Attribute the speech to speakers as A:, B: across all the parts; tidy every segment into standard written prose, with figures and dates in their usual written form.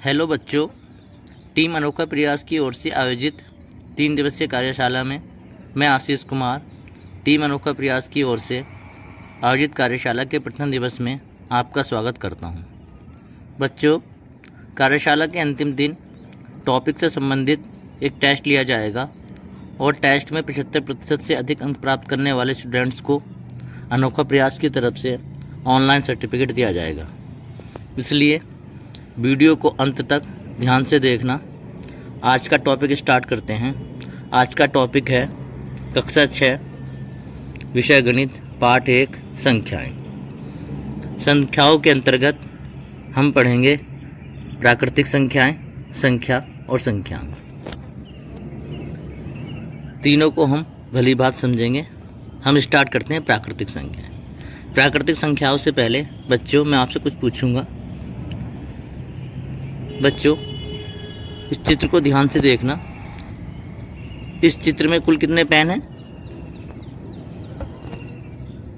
A: Hello बच्चों, team अनोखा प्रयास की ओर से आयोजित 3 दिवसीय कार्यशाला में मैं आशीष कुमार टीम अनोखा प्रयास की ओर से आयोजित कार्यशाला के प्रथम दिवस में आपका स्वागत करता हूं। बच्चों, कार्यशाला के अंतिम दिन टॉपिक से संबंधित एक टेस्ट लिया जाएगा और टेस्ट में 75% से अधिक अंक प्राप्त करने वाले स्टूडेंट्स को अनोखा प्रयास की तरफ से ऑनलाइन सर्टिफिकेट दिया जाएगा। इसलिए वीडियो को अंत तक ध्यान से देखना। आज का टॉपिक स्टार्ट करते हैं। आज का टॉपिक है कक्षा 6 विषय गणित पाठ 1 संख्याएं। संख्याओं के अंतर्गत हम पढ़ेंगे प्राकृतिक संख्याएं, संख्या और संख्यांक। तीनों को हम भली बात समझेंगे। हम स्टार्ट करते हैं प्राकृतिक संख्याएं। प्राकृतिक संख्याओं से पहले बच्चों मैं आपसे कुछ पूछूंगा। बच्चों, इस चित्र को ध्यान से देखना। इस चित्र में कुल कितने पेन हैं?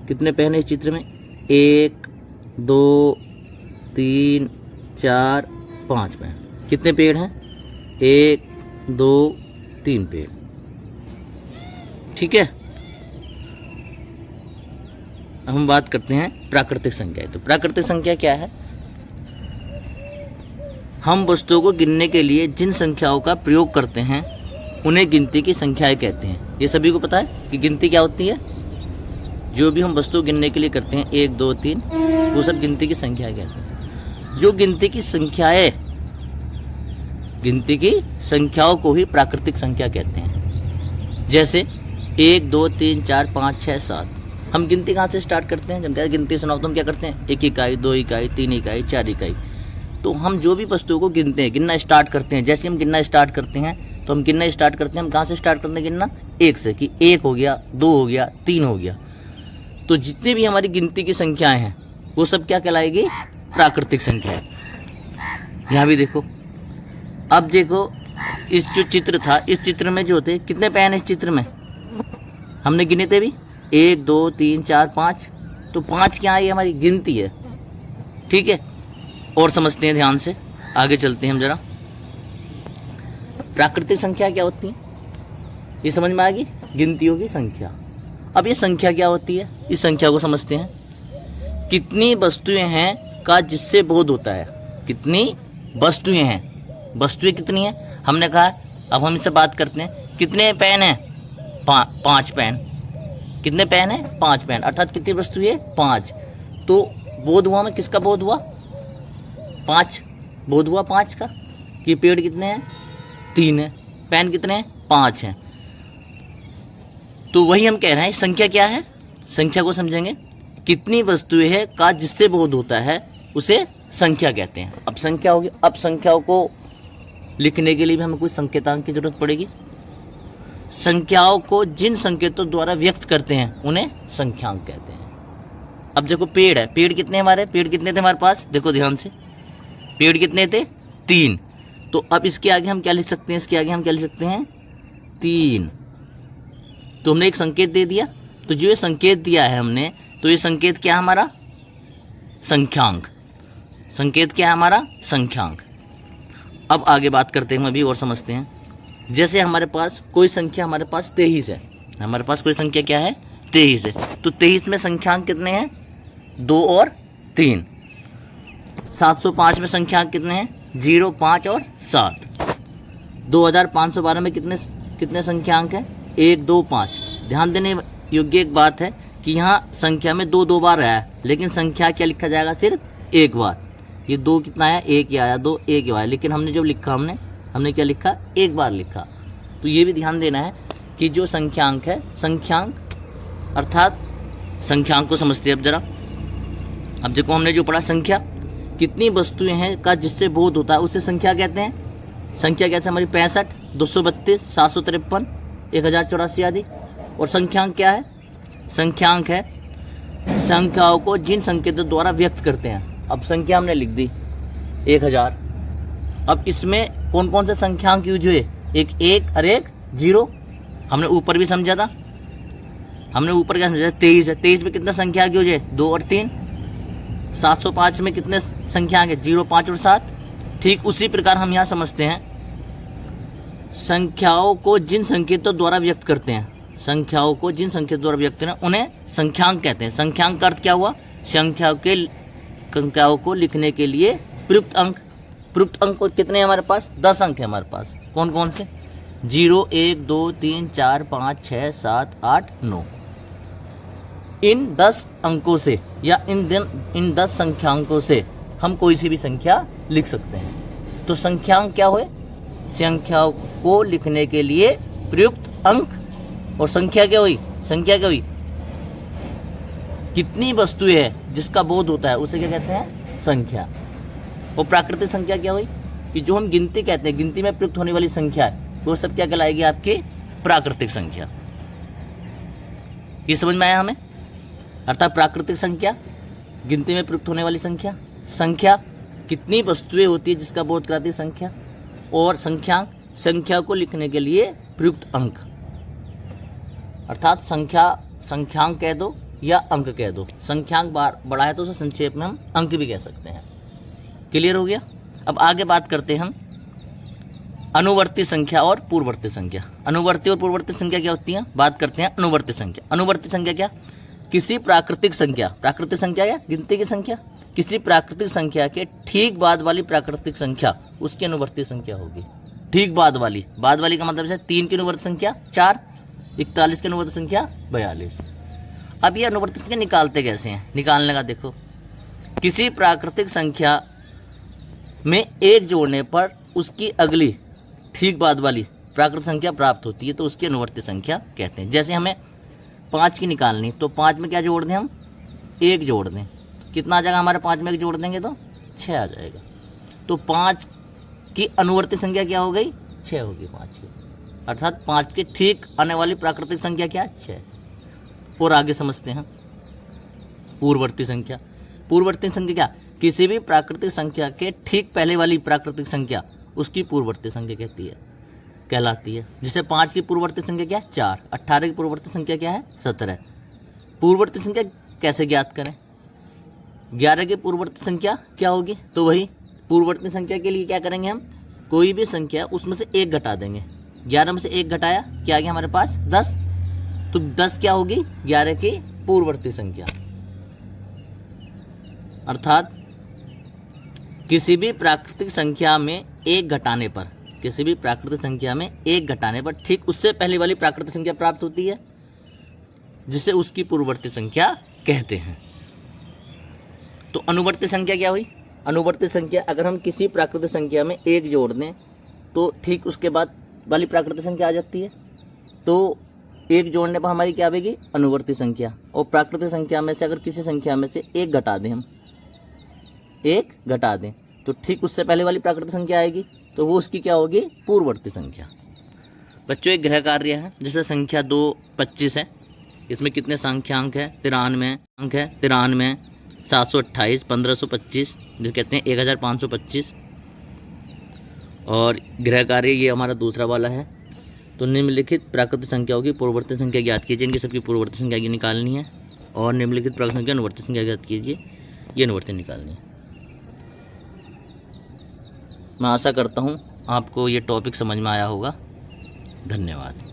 A: कितने पेन है इस चित्र में? 1 2 3 4 5 पेन। कितने पेड़ हैं? 1 2 3 पेड़। ठीक है। अब हम बात करते हैं प्राकृतिक संख्या। तो प्राकृतिक संख्या क्या है? हम वस्तुओं को गिनने के लिए जिन संख्याओं का प्रयोग करते हैं उन्हें गिनती की संख्याएं कहते हैं। ये सभी को पता है कि गिनती क्या होती है। जो भी हम वस्तु गिनने के लिए करते हैं 1 2 3, वो सब गिनती की संख्याएं कहते हैं। जो गिनती की संख्याओं को ही प्राकृतिक संख्या कहते हैं। जैसे 1 2 3 4 5 6 7। हम गिनती कहाँ से स्टार्ट करते हैं? जब गिनती सुनाओ तो हम क्या करते हैं? 1 इकाई 2 इकाई 3 इकाई 4 इकाई। तो हम जो भी वस्तुओं को गिनते हैं, गिनना स्टार्ट करते हैं। जैसे हम गिनना स्टार्ट करते हैं तो हम गिनना स्टार्ट करते हैं। हम कहाँ से स्टार्ट करते हैं गिनना? 1 से, कि 1 हो गया, 2 हो गया, 3 हो गया। तो जितनी भी हमारी गिनती की संख्याएं हैं वो सब क्या कहलाएगी? प्राकृतिक संख्याएं। यहाँ भी देखो। अब देखो, इस जो चित्र था, इस चित्र में जो थे कितने पेन है? इस चित्र में हमने गिने थे भी 1 2 3 4 5। तो 5 क्या है? ये हमारी गिनती है। ठीक है। और समझते हैं ध्यान से, आगे चलते हैं हम जरा। प्राकृतिक संख्या क्या होती है ये समझ में आएगी? गिनतियों की संख्या। अब ये संख्या क्या होती है, इस संख्या को समझते हैं। कितनी वस्तुएं हैं का जिससे बोध होता है। कितनी वस्तुएं हैं? वस्तुएं कितनी हैं हमने कहा। अब हम इससे बात करते हैं। कितने पेन हैं? 5 पेन। कितने पेन हैं? 5 पेन। अर्थात कितनी वस्तु है? 5। तो बोध हुआ में किसका बोध हुआ? 5 बोध हुआ 5 का। कि पेड़ कितने हैं? 3 है। पेन कितने हैं? 5 हैं। तो वही हम कह रहे हैं संख्या क्या है। संख्या को समझेंगे। कितनी वस्तुएं है का जिससे बोध होता है उसे संख्या कहते हैं। अब संख्या होगी। अब संख्याओं को लिखने के लिए भी हमें कुछ संकेतांक की जरूरत पड़ेगी। संख्याओं को जिन संकेतों द्वारा व्यक्त करते हैं उन्हें संख्यांक कहते हैं। अब देखो, पेड़ है। पेड़ कितने हमारे? पेड़ कितने थे हमारे पास? देखो ध्यान से। पेड़ कितने थे? 3। तो अब इसके आगे हम क्या लिख सकते हैं? इसके आगे हम क्या लिख सकते हैं? 3। तो हमने एक संकेत दे दिया। तो जो ये संकेत दिया है हमने, तो ये संकेत क्या है हमारा? संख्यांक। संकेत क्या है हमारा? संख्यांक। अब आगे बात करते हैं हम अभी और समझते हैं। जैसे हमारे पास कोई संख्या, हमारे पास 23 है। हमारे पास कोई संख्या क्या है? 23 है। तो 23 में संख्यांक कितने हैं? 2 और 3। 705 में संख्यांक कितने हैं? 0 5 और 7। 2512 में कितने संख्यांक हैं? 1 2 5। ध्यान देने योग्य एक बात है कि यहाँ संख्या में 2 बार आया है, लेकिन संख्या क्या लिखा जाएगा? सिर्फ 1 बार। ये 2 कितना आया? 1 ही आया, 2 1 ही आया। लेकिन हमने जब लिखा, हमने क्या लिखा? 1 बार लिखा। तो ये भी ध्यान देना है कि जो संख्यांक है, संख्यांक अर्थात संख्यांक को समझते हैं अब जरा। अब देखो, हमने जो पढ़ा संख्या, कितनी वस्तुएं हैं का जिससे बोध होता है उसे संख्या कहते हैं। संख्या कैसे? हमारी 65 232 753 1084 आदि। और संख्यांक क्या है? संख्यांक है संख्याओं को जिन संकेतों द्वारा व्यक्त करते हैं। अब संख्या हमने लिख दी 1000। अब इसमें कौन कौन से संख्यांक यूज हुए? एक 1 और एक 0। हमने ऊपर भी समझा था। हमने ऊपर क्या समझा? 23 है। 23 में कितना संख्या यूज है? 2 और 3। 705 में कितने संख्या है? 0 5 और 7। ठीक उसी प्रकार हम यहाँ समझते हैं संख्याओं को जिन संकेतों द्वारा व्यक्त करते हैं, संख्याओं को जिन संकेतों द्वारा व्यक्त करते हैं उन्हें संख्यांक कहते हैं। संख्यांक का अर्थ क्या हुआ? संख्याओं को लिखने के लिए प्रयुक्त अंक। प्रयुक्त अंक कितने हैं हमारे पास? 10 अंक है हमारे पास। कौन कौन से? 0, 1, 2, 3, 4, 5, 6, 7, 8, 9। इन 10 अंकों से या इन 10 संख्यांकों से हम कोई सी भी संख्या लिख सकते हैं। तो संख्यांक क्या हुए? संख्याओं को लिखने के लिए प्रयुक्त अंक। और संख्या क्या हुई? संख्या क्या हुई? कितनी वस्तुएं है जिसका बोध होता है उसे क्या कहते हैं? संख्या। और प्राकृतिक संख्या क्या हुई? कि जो हम गिनती कहते हैं, गिनती में प्रयुक्त होने वाली संख्या है, वो सब क्या कहलाएगी? आपकी प्राकृतिक संख्या। ये समझ में आया हमें? अर्थात प्राकृतिक संख्या, गिनती में प्रयुक्त होने वाली संख्या, संख्या कितनी वस्तुएं होती है जिसका बोध कराती है संख्या, और संख्यांक, संख्या को लिखने के लिए प्रयुक्त अंक। अर्थात संख्यांक कह दो या अंक कह दो। संख्यांक बड़ा है तो उसे संक्षेप में हम अंक भी कह सकते हैं। क्लियर हो गया? अब आगे बात करते हैं हम अनुवर्ती संख्या और पूर्ववर्ती संख्या। अनुवर्ती और पूर्ववर्ती संख्या क्या होती है? बात करते हैं अनुवर्ती संख्या। अनुवर्ती संख्या क्या? किसी प्राकृतिक संख्या, प्राकृतिक संख्या या गिनती की संख्या, किसी प्राकृतिक संख्या के ठीक बाद वाली प्राकृतिक संख्या उसकी अनुवर्ती संख्या होगी। ठीक बाद वाली का मतलब है 3 की अनुवर्ती संख्या 4, 41 की अनुवर्ती संख्या 42। अब ये अनुवर्ती संख्या निकालते कैसे हैं? निकालने का देखो, किसी प्राकृतिक संख्या में 1 जोड़ने पर उसकी अगली ठीक बाद वाली प्राकृतिक संख्या प्राप्त होती है, तो उसकी अनुवर्ती संख्या कहते हैं। जैसे हमें 5 की निकालनी, तो 5 में क्या जोड़ दें हम? 1 जोड़ दें। कितना आ जाएगा हमारे? 5 में 1 जोड़ देंगे तो 6 आ जाएगा। तो 5 की अनुवर्ती संख्या क्या हो गई? 6 होगी 5 की। अर्थात 5 के ठीक आने वाली प्राकृतिक संख्या क्या? 6। और आगे समझते हैं पूर्ववर्ती संख्या। पूर्ववर्ती संख्या क्या? किसी भी प्राकृतिक संख्या के ठीक पहले वाली प्राकृतिक संख्या उसकी पूर्ववर्ती संख्या कहलाती है। जैसे 5 की पूर्ववर्ती संख्या क्या है? 4। 18 की पूर्ववर्ती संख्या क्या है? 17। पूर्ववर्ती संख्या कैसे ज्ञात करें? 11 की पूर्ववर्ती संख्या क्या होगी? तो वही पूर्ववर्ती संख्या के लिए क्या करेंगे हम? कोई भी संख्या उसमें से 1 घटा देंगे। 11 में से 1 घटाया, क्या आ गया हमारे पास? 10। तो 10 क्या होगी? 11 की पूर्ववर्ती संख्या। अर्थात किसी भी प्राकृतिक संख्या में 1 घटाने पर, किसी भी प्राकृतिक संख्या में 1 घटाने पर ठीक उससे पहले वाली प्राकृतिक संख्या प्राप्त होती है, जिसे उसकी पूर्ववर्ती संख्या कहते हैं। तो अनुवर्ती संख्या क्या हुई? अनुवर्ती संख्या, अगर हम किसी प्राकृतिक संख्या में 1 जोड़ दें तो ठीक उसके बाद वाली प्राकृतिक संख्या आ जाती है। तो 1 जोड़ने पर हमारी क्या आएगी? अनुवर्ती संख्या। और प्राकृतिक संख्या में से अगर किसी संख्या में से 1 घटा दें, हम 1 घटा दें, तो ठीक उससे पहले वाली प्राकृतिक संख्या आएगी, तो वो उसकी क्या होगी? पूर्ववर्ती संख्या। बच्चों, एक गृह कार्य है, जैसे संख्या 2 25 है। इसमें कितने संख्यांक है? 93 अंक है। 93, 728, 1525, जो कहते हैं 1525। और गृह कार्य ये हमारा दूसरा वाला है। तो निम्नलिखित प्राकृतिक संख्याओं की पूर्ववर्ती संख्या ज्ञात कीजिए। इनकी सबकी पूर्ववर्ती संख्या की निकालनी है। और निम्नलिखित प्राकृतिक संख्या अनुवर्ती संख्या ज्ञात कीजिए, ये अनुवर्ती निकालनी है। मैं आशा करता हूँ आपको ये टॉपिक समझ में आया होगा। धन्यवाद।